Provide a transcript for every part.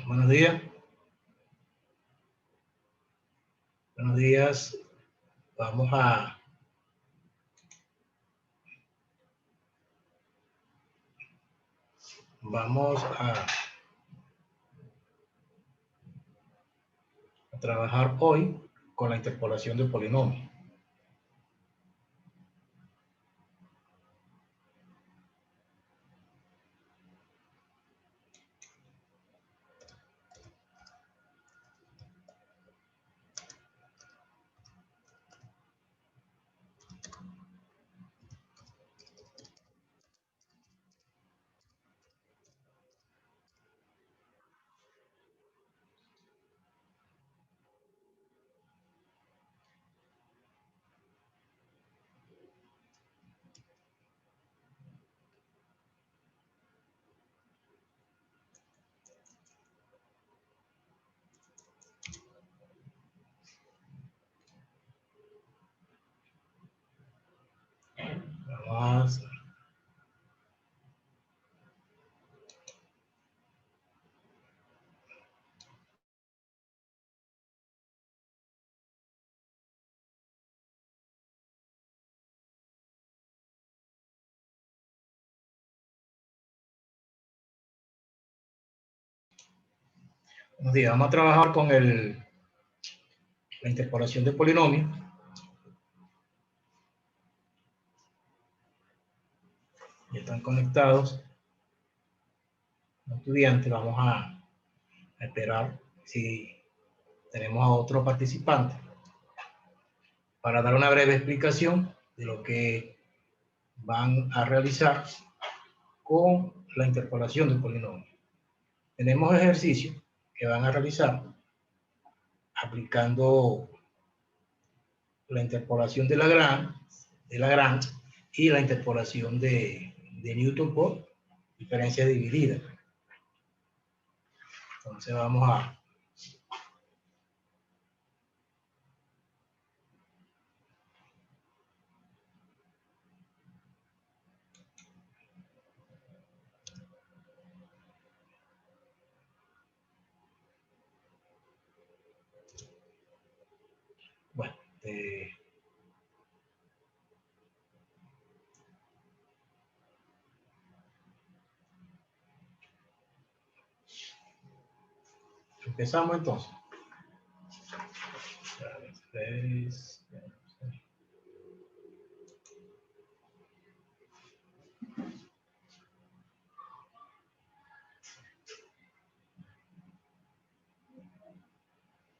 Buenos días. Buenos días. Vamos a trabajar hoy con la interpolación de polinomios. Vamos. Buenos días. Vamos a trabajar con la interpolación de polinomios. Ya están conectados los estudiantes. Vamos a esperar si tenemos a otro participante para dar una breve explicación de lo que van a realizar con la interpolación de polinomios. Tenemos ejercicios que van a realizar aplicando la interpolación de Lagrange y la interpolación de Newton por diferencia dividida. Entonces vamos a bueno, empezamos entonces.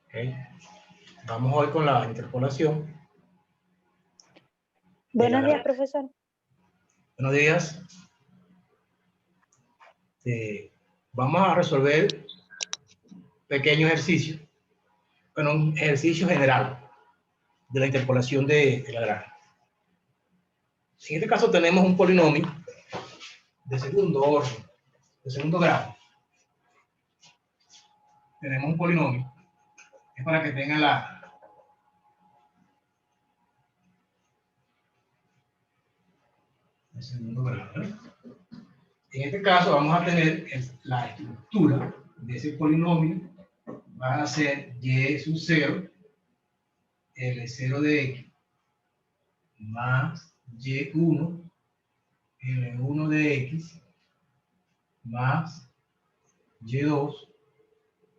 Okay. Vamos hoy con la interpolación. Buenos días, profesor. Buenos días. Vamos a resolver pequeños ejercicios. Bueno, un ejercicio general de la interpolación de Lagrange. En este caso tenemos un polinomio de segundo orden, de segundo grado. Tenemos un polinomio. Es para que tengan de segundo grado, ¿eh? En este caso vamos a tener la estructura de ese polinomio. Van a ser y sub 0, L0 de x, más y1, L1 de x, más y2,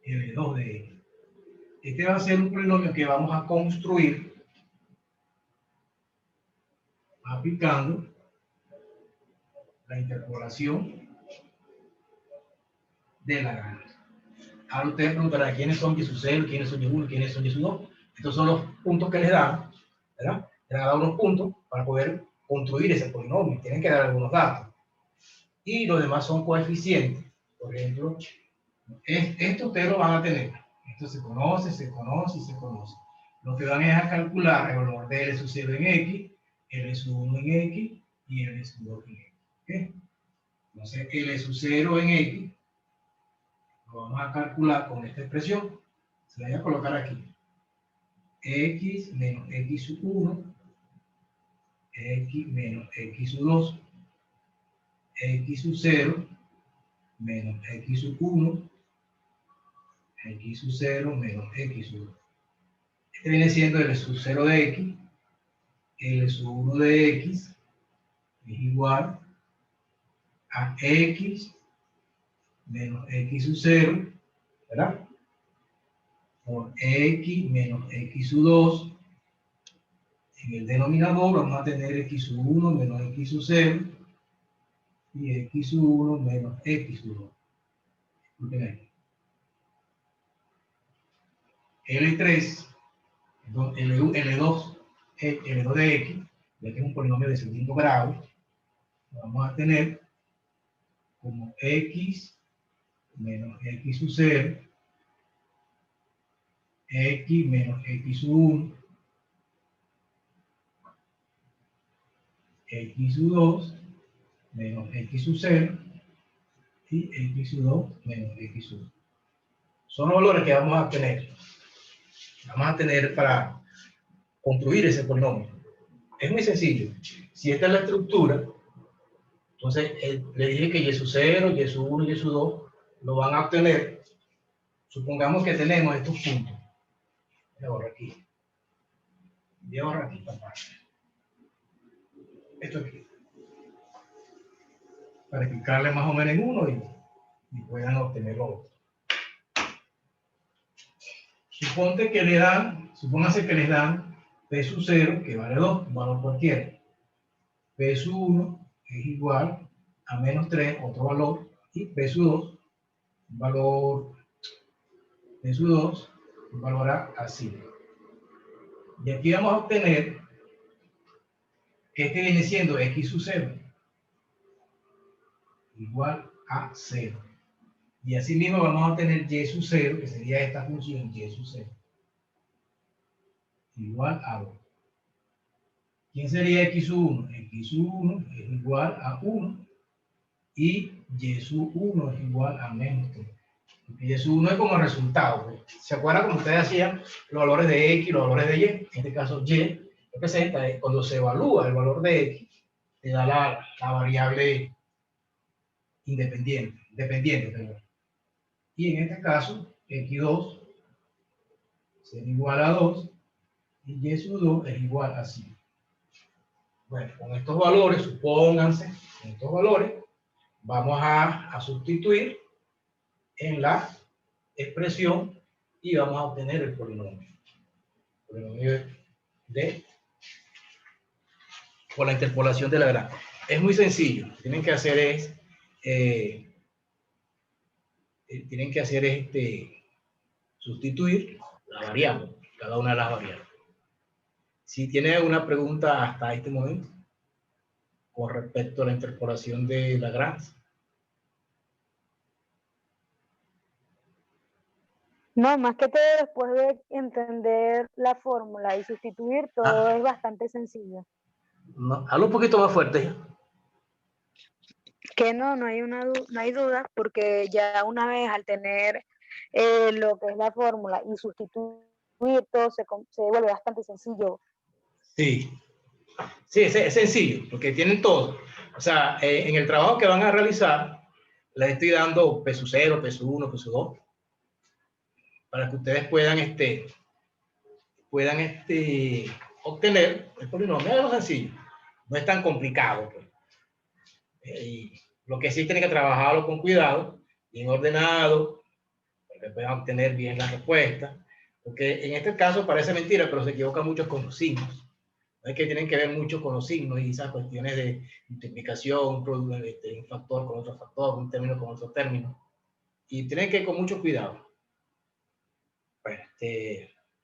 L2 de x. Este va a ser un polinomio que vamos a construir aplicando la interpolación de Lagrange. Ahora ustedes preguntarán quiénes son y sub 0, quiénes son y1, quiénes son y sub 2. Estos son los puntos que les dan, ¿verdad? Les dan unos puntos para poder construir ese polinomio. Tienen que dar algunos datos. Y los demás son coeficientes. Por ejemplo, esto ustedes lo van a tener. Esto se conoce, se conoce y se conoce. Lo que van es a calcular el valor de L sub 0 en X, L sub 1 en X y L sub 2 en X. ¿Okay? Entonces, L sub 0 en X lo vamos a calcular con esta expresión. Se la voy a colocar aquí. X menos X sub 1, X menos X sub 2, X sub 0 menos X sub 1, x sub 0 menos x sub 2. Este viene siendo L sub 0 de x, L sub 1 de x es igual a x menos x sub 0, ¿verdad? Por x menos x sub 2. En el denominador vamos a tener x sub 1 menos x sub 0 y x sub 1 menos x sub 2. Disculpen ahí. L3, L2 de x, ya que es un polinomio de segundo grado, lo vamos a tener como x menos x sub 0, x menos x sub 1, x sub 2 menos x sub 0 y x sub 2 menos x sub 1. Son los valores que vamos a tener. Vamos a tener para construir ese polinomio. Es muy sencillo. Si esta es la estructura, entonces le dije que y sub 0, y sub 1 y y sub 2 lo van a obtener. Supongamos que tenemos estos puntos. Voy a borrar aquí. Voy a borrar aquí, papá. Esto aquí. Para explicarle más o menos en uno y puedan obtener lo otro. Supónganse que les dan P sub 0, que vale 2, un valor cualquiera. P sub 1 es igual a menos 3, otro valor, y P sub 2, un valor, P sub 2, un valor a 5. Y aquí vamos a obtener que este viene siendo x sub 0 igual a 0. Y así mismo vamos a tener y sub 0, que sería esta función y sub 0, igual a 2. ¿Quién sería x sub 1? X sub 1 es igual a 1 y sub 1 es igual a menos 3. Porque y sub 1 es como resultado. ¿Pues? ¿Se acuerdan como ustedes hacían los valores de x y los valores de y? En este caso y representa cuando se evalúa el valor de x, te da la variable dependiente. Perdón. Y en este caso, x2 será igual a 2 y y sub 2 es igual a 5. Bueno, con estos valores, supónganse, con estos valores, vamos a sustituir en la expresión y vamos a obtener el polinomio. Por la interpolación de Lagrange. Es muy sencillo. Lo que tienen que hacer es sustituir la variable, cada una de las variables. Si tiene alguna pregunta hasta este momento con respecto a la interpolación de Lagrange. No, más que todo después de entender la fórmula y sustituir, todo es bastante sencillo. No, habla un poquito más fuerte. Que no hay duda, porque ya una vez al tener lo que es la fórmula y sustituir todo, se vuelve bastante sencillo. Sí, es sencillo, porque tienen todo. O sea, en el trabajo que van a realizar, les estoy dando P sub 0, P sub 1, P sub 2, para que ustedes puedan obtener el polinomio. Es algo sencillo, no es tan complicado. Pues. Y lo que sí tienen que trabajarlo con cuidado, bien ordenado, para que puedan obtener bien la respuesta. Porque en este caso parece mentira, pero se equivoca mucho con los signos. Es que tienen que ver mucho con los signos y esas cuestiones de multiplicación, un factor con otro factor, un término con otro término. Y tienen que ir con mucho cuidado. Bueno,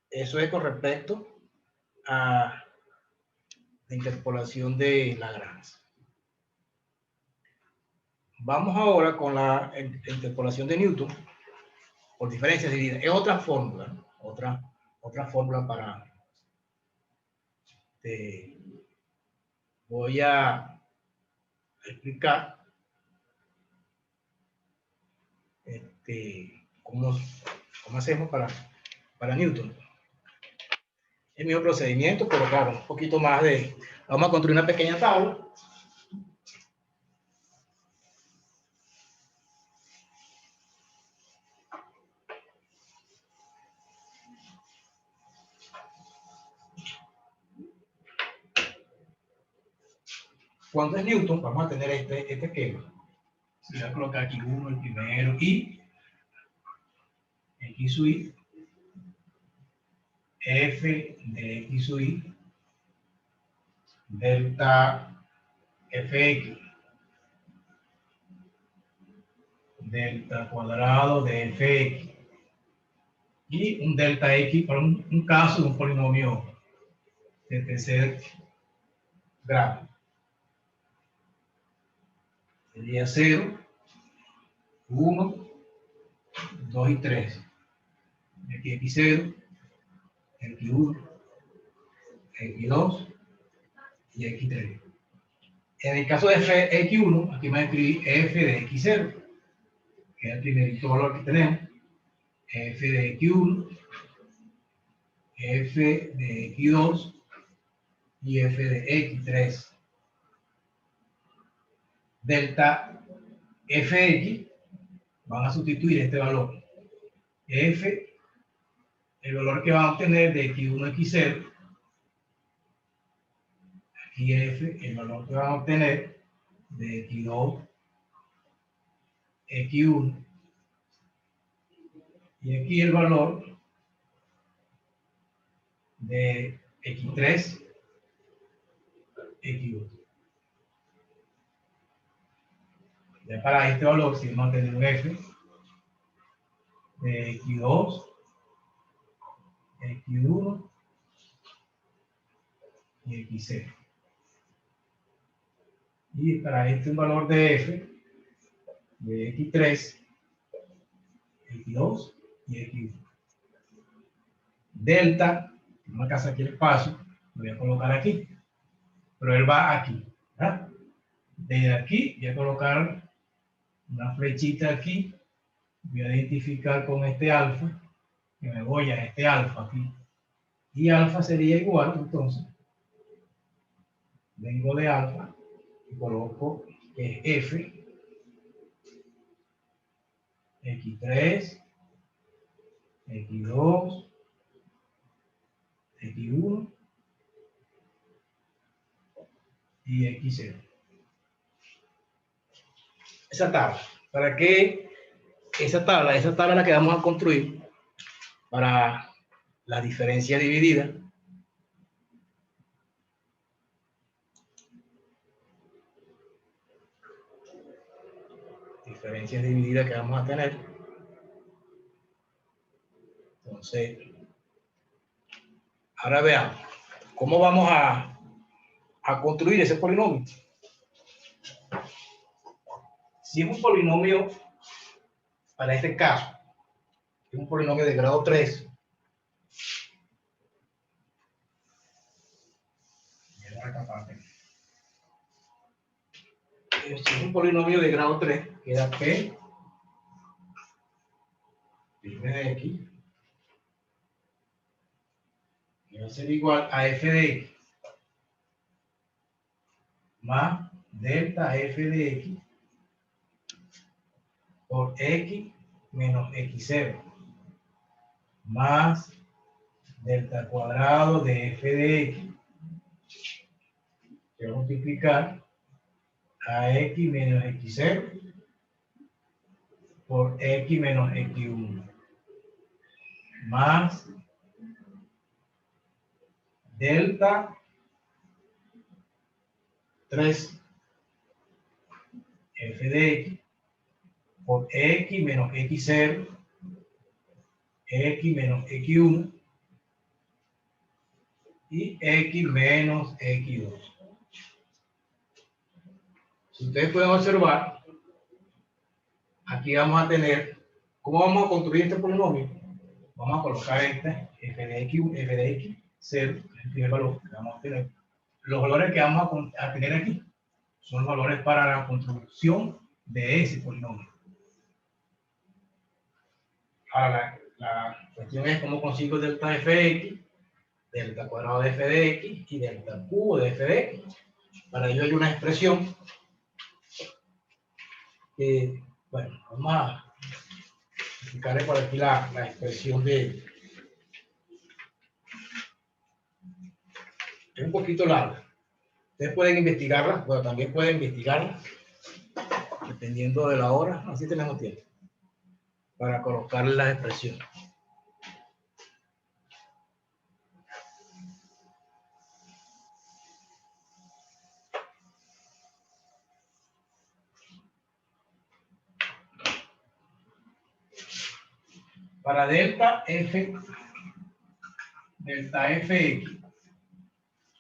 eso es con respecto a la interpolación de Lagrange. Vamos ahora con la interpolación de Newton por diferencias divididas. Es otra fórmula, ¿no? otra fórmula para... voy a explicar cómo hacemos para Newton. El mismo procedimiento, pero claro, un poquito más de... Vamos a construir una pequeña tabla. cuando es Newton, vamos a tener este esquema. Se voy a colocar aquí 1, el primero, y x sub y, f de x sub y, delta fx, delta cuadrado de fx, y un delta x para un caso de un polinomio de tercer grado. Sería 0, 1, 2 y 3. Aquí x0, x1, x2 y x3. En el caso de x1, aquí me voy a escribir f de x0, que es el primerito valor que tenemos. F de x1, f de x2 y f de x3. Delta fx van a sustituir este valor. F, el valor que van a obtener de x1 x0. Aquí f, el valor que van a obtener de x2 x1. Y aquí el valor de x3 x2. Ya para este valor, si vamos a tener un f de x2, x1 y x0. Y para este un valor de f de x3, x2 y x1. Delta, vamos a casar aquí el espacio, lo voy a colocar aquí, pero él va aquí, ¿verdad? Desde aquí voy a colocar una flechita aquí, voy a identificar con este alfa, que me voy a este alfa aquí, y alfa sería igual, entonces, vengo de alfa y coloco que es f, x3, x2, x1 y x0. Esa tabla, ¿para qué? Esa tabla es la que vamos a construir para la diferencia dividida. Diferencias divididas que vamos a tener. Entonces, ahora veamos cómo vamos a construir ese polinomio. Si es un polinomio, para este caso, es un polinomio de grado 3, si es un polinomio de grado 3, queda P de X, que va a ser igual a f de X más delta f de X por X menos X0 más delta cuadrado de f de X, que va a multiplicar a X menos X0 por X menos X1 más delta 3 f de X por X menos X0, X menos X1 y X menos X2. Si ustedes pueden observar, aquí vamos a tener, ¿cómo vamos a construir este polinomio? Vamos a colocar este f de x 0, el primer valor que vamos a tener. Los valores que vamos a tener aquí son valores para la construcción de ese polinomio. Ahora, la cuestión es cómo consigo delta f de x, delta cuadrado de f de x y delta cubo de f de x. Para ello hay una expresión que, bueno, vamos a explicarle por aquí la expresión de... Es un poquito larga. Ustedes pueden investigarla, bueno, también pueden investigarla, dependiendo de la hora, así tenemos tiempo, para colocar las expresiones. Para delta fx,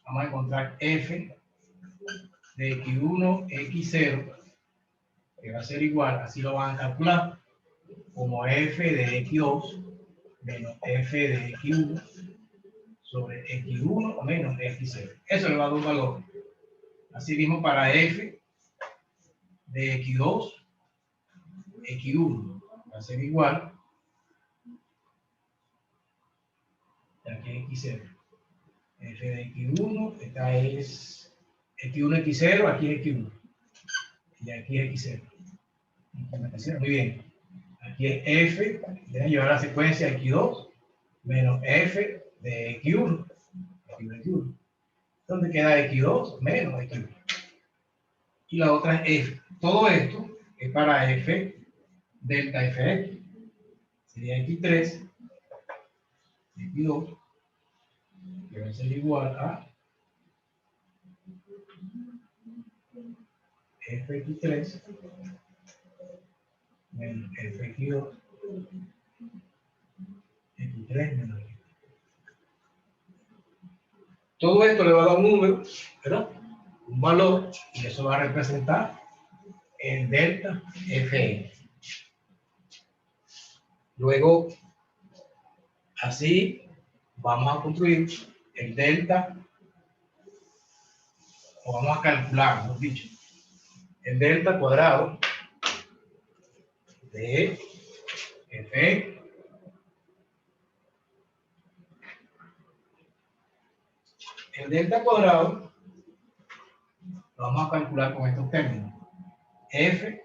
vamos a encontrar f de x1, x0, que va a ser igual, así lo van a calcular, como f de x2 menos f de x1 sobre x1 menos x0. Eso le va a dar un valor. Así mismo para f de x2, x1 va a ser igual, aquí es x0. F de x1, esta es x1, x0, aquí es x1. Y aquí es x0. Muy bien. Aquí es f, deben llevar la secuencia x2 menos f de x1. X1. Entonces queda x2 menos x1. Y la otra es f. Todo esto es para f delta fx. Sería x3, x2, que va a ser igual a fx3 menos fx2, x3 menos x2. Todo esto le va a dar un número, ¿verdad? Un valor, y eso va a representar el delta Fn. Luego, así vamos a construir el delta, o vamos a calcular, mejor dicho, el delta cuadrado de Fn. El delta cuadrado lo vamos a calcular con estos términos. F,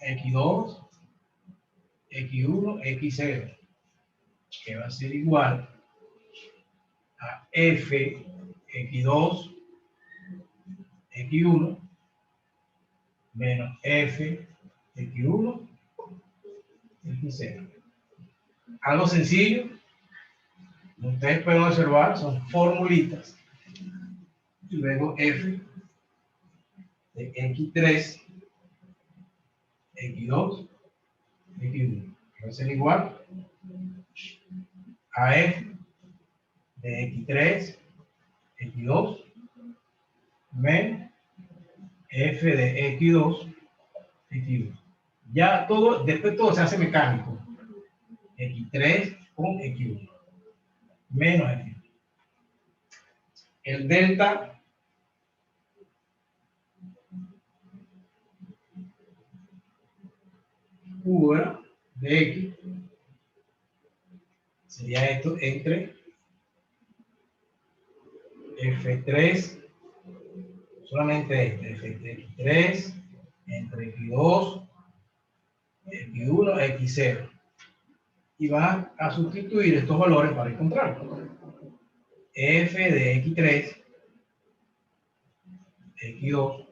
x2, x1, x0, que va a ser igual a f, x2, x1, menos f, x1, x0. Algo sencillo, ustedes pueden observar, son formulitas. Y luego f de x3, x2, x1, va a ser igual a f de x3, x2, menos f de x2, x1. Ya todo, después todo se hace mecánico. X3 con x1, menos x1. El delta U de x sería esto entre f3, solamente este, f3 entre x2, x1, x0. Y van a sustituir estos valores para encontrarlos. F de x3, x2,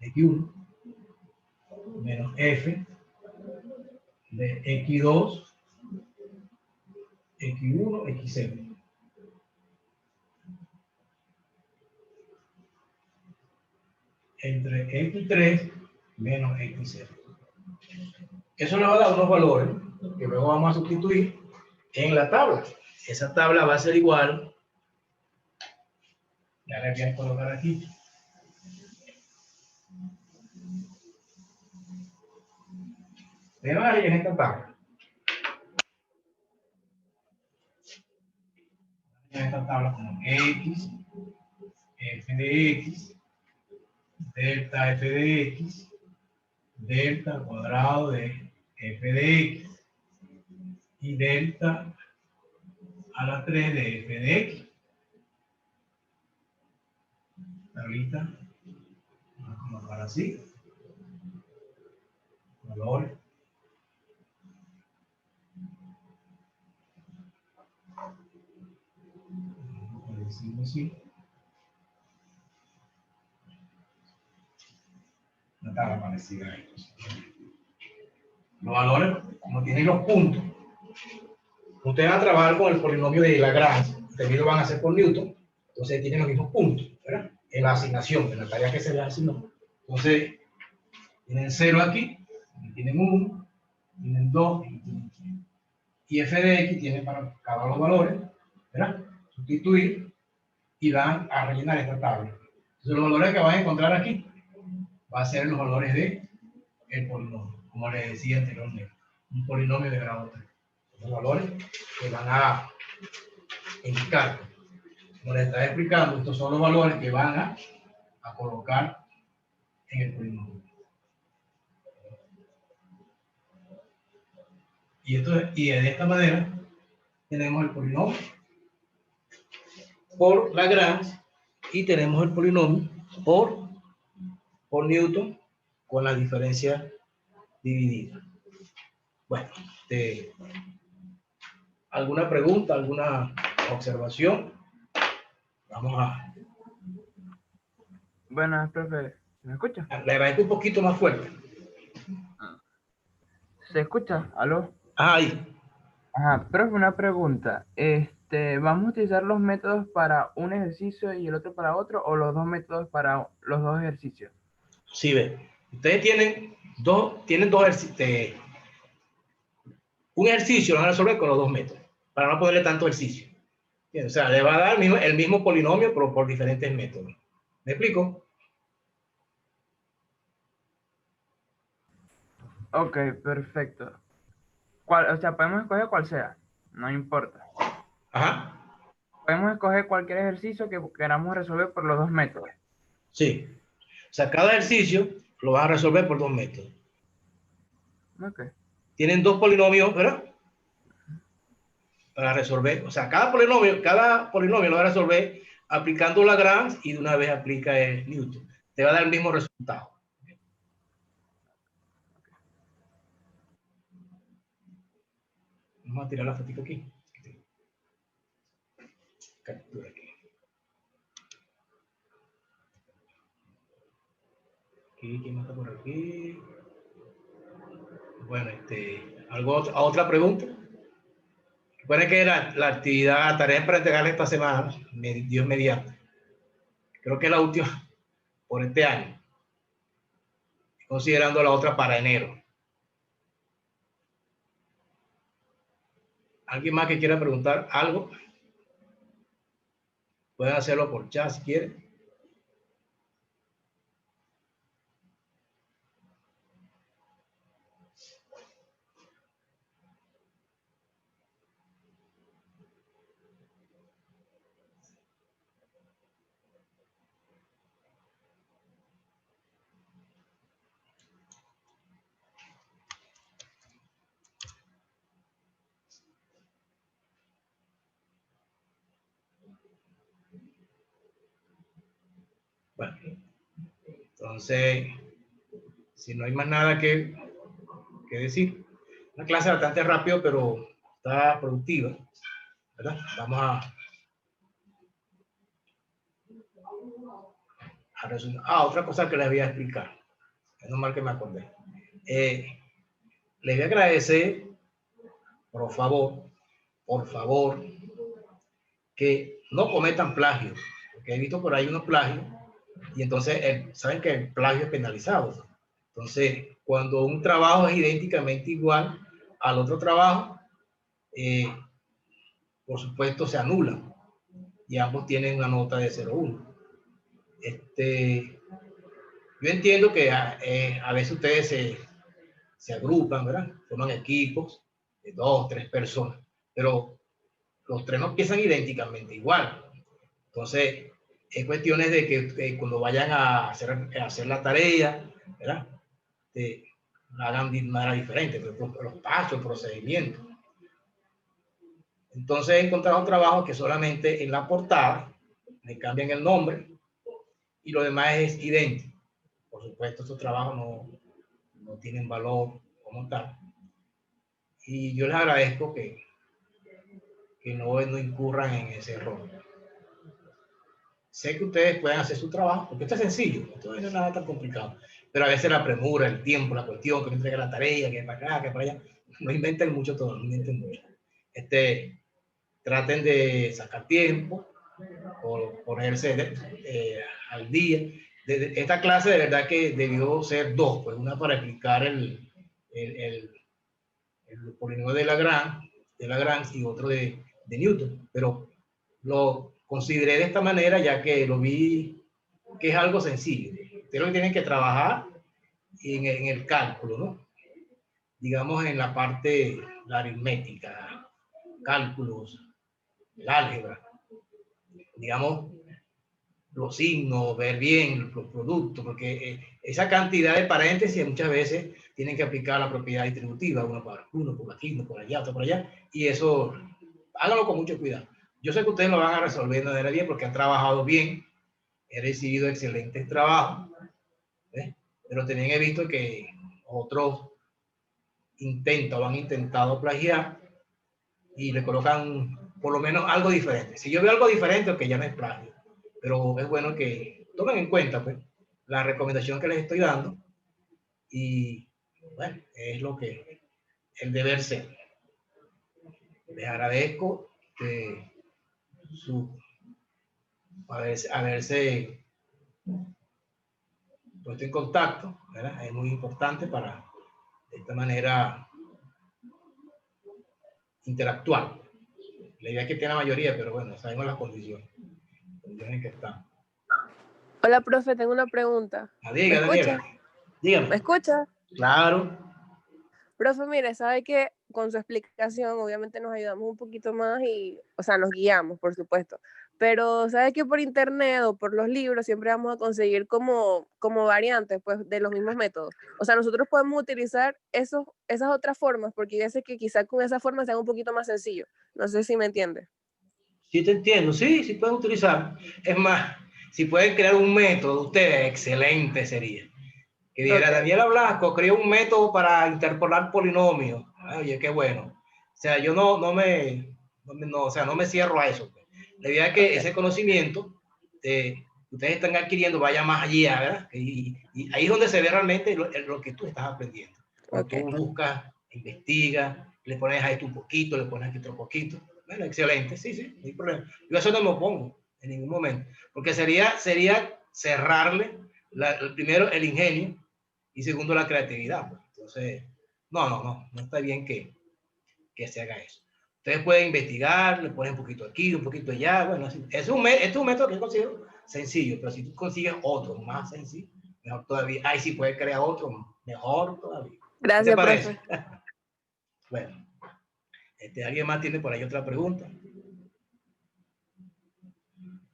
x1, menos f de x2, x1, x0. Entre x3 menos x0. Eso nos va a dar unos valores que luego vamos a sustituir en la tabla. Esa tabla va a ser igual, ya le voy a colocar aquí. Le van a rellenar esta tabla. Esta tabla como x, f de x, delta f de x, delta al cuadrado de f de x y delta a la 3 de f de x. Tablita, vamos a colocar así. Valores. Vamos a decirlo así. parecida a esto. Los valores, como tienen los puntos, ustedes van a trabajar con el polinomio de Lagrange, ustedes lo van a hacer por Newton, entonces tienen los mismos puntos, ¿verdad? En la asignación, en la tarea que se les asignó. Entonces, tienen 0 aquí, tienen 1, tienen 2, y f de x tiene para cada uno de los valores, ¿verdad? Sustituir y van a rellenar esta tabla. Entonces, los valores que van a encontrar aquí van a ser los valores de el polinomio, como les decía anteriormente, un polinomio de grado 3. Los valores que van a indicar, como les estaba explicando, estos son los valores que van a colocar en el polinomio. Y de esta manera tenemos el polinomio por Lagrange y tenemos el polinomio por Newton con la diferencia dividida. Bueno, ¿alguna pregunta, alguna observación? Vamos a... Buenas, profe. ¿Me escucha? Le agradezco un poquito más fuerte. ¿Se escucha? ¿Aló? Ahí. Ajá, profe, una pregunta. ¿Vamos a utilizar los métodos para un ejercicio y el otro para otro, o los dos métodos para los dos ejercicios? Sí, ve. Ustedes tienen dos ejercicios. Un ejercicio lo van a resolver con los dos métodos, para no ponerle tanto ejercicio. O sea, le va a dar el mismo polinomio, pero por diferentes métodos. ¿Me explico? Ok, perfecto. O sea, podemos escoger cual sea, no importa. Ajá. Podemos escoger cualquier ejercicio que queramos resolver por los dos métodos. Sí. O sea, cada ejercicio lo vas a resolver por dos métodos. Ok. Tienen dos polinomios, ¿verdad? Para resolver. O sea, cada polinomio lo va a resolver aplicando Lagrange y de una vez aplica el Newton. Te va a dar el mismo resultado. Vamos a tirar la foto aquí. Captura aquí. ¿Quién más está por aquí? Bueno, ¿otra pregunta? Recuerden que la actividad, tarea para entregarla esta semana, Dios mediante. Creo que es la última por este año. Considerando la otra para enero. ¿Alguien más que quiera preguntar algo? Pueden hacerlo por chat si quieren. Bueno, entonces, si no hay más nada que decir, una clase bastante rápido, pero está productiva, ¿verdad? Vamos a resumir. Otra cosa que les voy a explicar, es normal que me acordé. Les voy a agradecer, por favor, que no cometan plagio, porque he visto por ahí unos plagios, y entonces saben que el plagio es penalizado. Entonces, cuando un trabajo es idénticamente igual al otro trabajo, por supuesto se anula, y ambos tienen una nota de 0,1. Yo entiendo que a veces ustedes se agrupan, ¿verdad? Forman equipos de 2, 3 personas, pero los tres no piensan idénticamente igual. Entonces, es cuestiones de que cuando vayan a hacer la tarea, ¿verdad? La hagan de manera diferente, los pasos, el procedimiento. Entonces, he encontrado trabajos que solamente en la portada le cambian el nombre y lo demás es idéntico. Por supuesto, estos trabajos no tienen valor como tal. Y yo les agradezco que no incurran en ese error. Sé que ustedes pueden hacer su trabajo, porque esto es sencillo, esto no es nada tan complicado. pero a veces la premura, el tiempo, la cuestión, que no entrega la tarea, que para acá, que para allá, no inventen mucho todo, no inventen mucho. Traten de sacar tiempo, ponerse al día. Esta clase de verdad que debió ser dos, pues una para explicar el polinomio de Lagrange y otro de Newton, pero lo consideré de esta manera ya que lo vi que es algo sencillo. Ustedes lo que tienen que trabajar en el cálculo, ¿no? Digamos en la parte, la aritmética, cálculos, el álgebra, digamos, los signos, ver bien los productos, porque esa cantidad de paréntesis muchas veces tienen que aplicar la propiedad distributiva, uno por aquí, uno por allá, otro por allá, y eso, háganlo con mucho cuidado. Yo sé que ustedes lo van a resolver de manera bien porque han trabajado bien, he recibido excelentes trabajos, ¿ves? Pero también he visto que otros han intentado plagiar y le colocan por lo menos algo diferente. Si yo veo algo diferente, que ya no es plagio, pero es bueno que tomen en cuenta pues, la recomendación que les estoy dando y bueno, es lo que el deber ser. Les agradezco que haberse puesto en contacto, ¿verdad? Es muy importante para de esta manera interactuar. La idea es que tiene la mayoría, pero bueno, sabemos las condiciones en que están. Hola, profe, tengo una pregunta. Diga, ¿Me escucha? Dígame. ¿Me escucha? Claro. Profe, mire, sabe que con su explicación obviamente nos ayudamos un poquito más y, o sea, nos guiamos, por supuesto. Pero sabe que por internet o por los libros siempre vamos a conseguir como variantes, pues, de los mismos métodos. O sea, nosotros podemos utilizar esas otras formas, porque yo sé que quizás con esa forma sea un poquito más sencillo. No sé si me entiende. Sí, te entiendo. Sí, sí pueden utilizar. Es más, si pueden crear un método, ustedes, excelente sería. Que dijera, okay. Daniela Blasco creó un método para interpolar polinomios. Oye, qué bueno. O sea, yo no me cierro a eso. La idea es que okay. Ese conocimiento que ustedes están adquiriendo vaya más allá, ¿verdad? Y ahí es donde se ve realmente lo que tú estás aprendiendo. Cuando okay. Tú buscas, investigas, le pones a esto un poquito, le pones aquí otro poquito. Bueno, excelente, sí, no hay problema. Yo eso no me opongo en ningún momento, porque sería cerrarle primero el ingenio y segundo la creatividad. Pues. Entonces, no está bien que se haga eso. Ustedes pueden investigar, le ponen un poquito aquí, un poquito allá, bueno, este es un método que yo considero sencillo, pero si tú consigues otro más sencillo, mejor todavía. Ahí sí puedes crear otro, mejor todavía. Gracias, ¿qué te parece? Bueno, ¿alguien más tiene por ahí otra pregunta?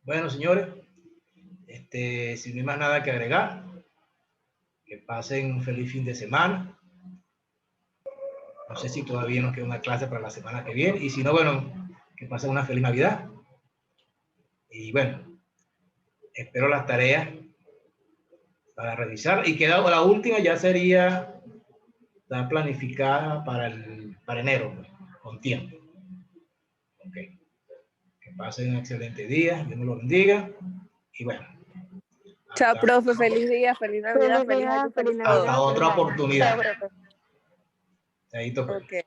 Bueno, señores, si no hay más nada que agregar, que pasen un feliz fin de semana. No sé si todavía nos queda una clase para la semana que viene, y si no, bueno, que pasen una feliz Navidad. Y bueno, espero las tareas para revisar. Y queda la última, ya sería la planificada para enero, pues, con tiempo. Ok. Que pasen un excelente día, Dios me lo bendiga. Y bueno. Chao, profe, feliz día, feliz Navidad, feliz año, feliz Navidad. Hasta otra oportunidad. Chaito, pues. Chaito, pues. Okay.